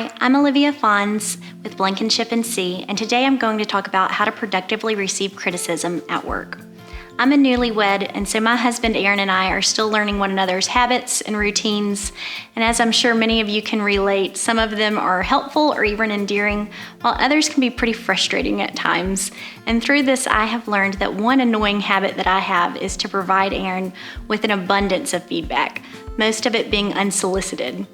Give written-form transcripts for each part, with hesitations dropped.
Hi, I'm Olivia Fons with Blankenship and Seay, and today I'm going to talk about how to productively receive criticism at work. I'm a newlywed, and so my husband Aaron and I are still learning one another's habits and routines, and as I'm sure many of you can relate, some of them are helpful or even endearing, while others can be pretty frustrating at times. And through this, I have learned that one annoying habit that I have is to provide Aaron with an abundance of feedback, most of it being unsolicited.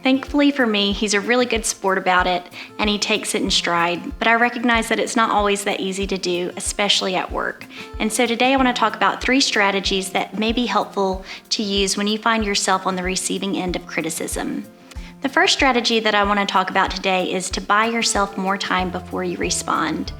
Thankfully for me, he's a really good sport about it, and he takes it in stride, but I recognize that it's not always that easy to do, especially at work. And so today I want to talk about 3 strategies that may be helpful to use when you find yourself on the receiving end of criticism. The first strategy that I want to talk about today is to buy yourself more time before you respond.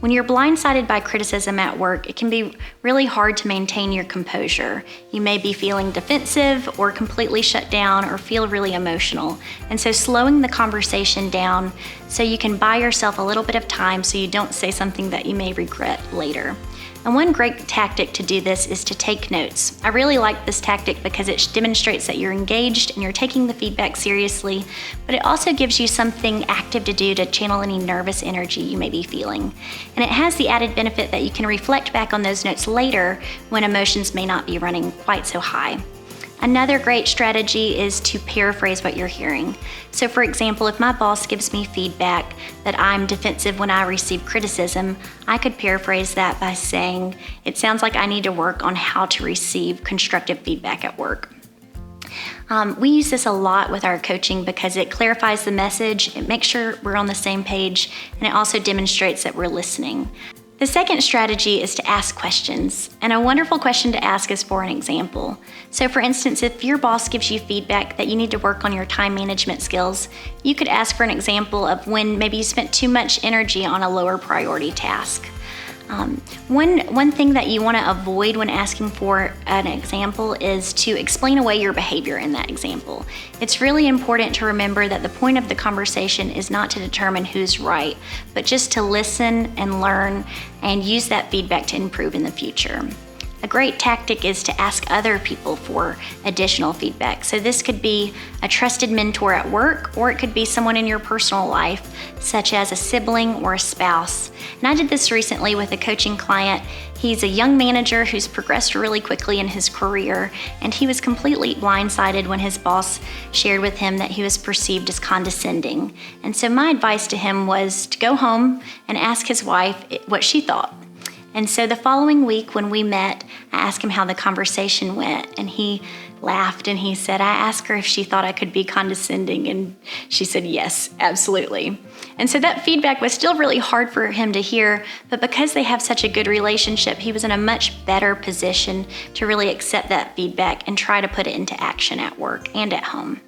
When you're blindsided by criticism at work, it can be really hard to maintain your composure. You may be feeling defensive or completely shut down or feel really emotional. And so slowing the conversation down so you can buy yourself a little bit of time so you don't say something that you may regret later. And one great tactic to do this is to take notes. I really like this tactic because it demonstrates that you're engaged and you're taking the feedback seriously, but it also gives you something active to do to channel any nervous energy you may be feeling. And it has the added benefit that you can reflect back on those notes later when emotions may not be running quite so high. Another great strategy is to paraphrase what you're hearing. So for example, if my boss gives me feedback that I'm defensive when I receive criticism, I could paraphrase that by saying, it sounds like I need to work on how to receive constructive feedback at work. We use this a lot with our coaching because it clarifies the message, it makes sure we're on the same page, and it also demonstrates that we're listening. The second strategy is to ask questions, and a wonderful question to ask is for an example. So for instance, if your boss gives you feedback that you need to work on your time management skills, you could ask for an example of when maybe you spent too much energy on a lower priority task. One thing that you want to avoid when asking for an example is to explain away your behavior in that example. It's really important to remember that the point of the conversation is not to determine who's right, but just to listen and learn and use that feedback to improve in the future. A great tactic is to ask other people for additional feedback. So this could be a trusted mentor at work, or it could be someone in your personal life, such as a sibling or a spouse. And I did this recently with a coaching client. He's a young manager who's progressed really quickly in his career, and he was completely blindsided when his boss shared with him that he was perceived as condescending. And so my advice to him was to go home and ask his wife what she thought. And so the following week when we met, I asked him how the conversation went, and he laughed and he said, I asked her if she thought I could be condescending, and she said, yes, absolutely. And so that feedback was still really hard for him to hear, but because they have such a good relationship, he was in a much better position to really accept that feedback and try to put it into action at work and at home.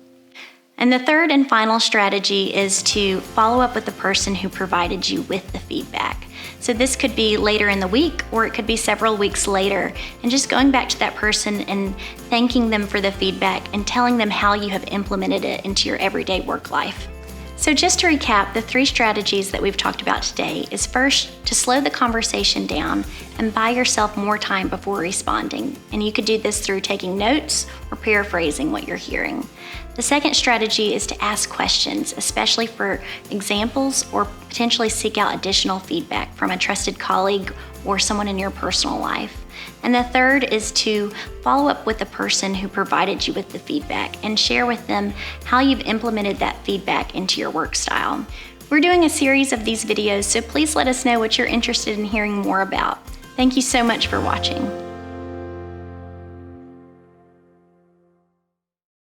And the third and final strategy is to follow up with the person who provided you with the feedback. So this could be later in the week, or it could be several weeks later, and just going back to that person and thanking them for the feedback and telling them how you have implemented it into your everyday work life. So just to recap, the 3 strategies that we've talked about today is first, to slow the conversation down and buy yourself more time before responding. And you could do this through taking notes or paraphrasing what you're hearing. The second strategy is to ask questions, especially for examples, or potentially seek out additional feedback from a trusted colleague or someone in your personal life. And the third is to follow up with the person who provided you with the feedback and share with them how you've implemented that feedback into your work style. We're doing a series of these videos, so please let us know what you're interested in hearing more about. Thank you so much for watching.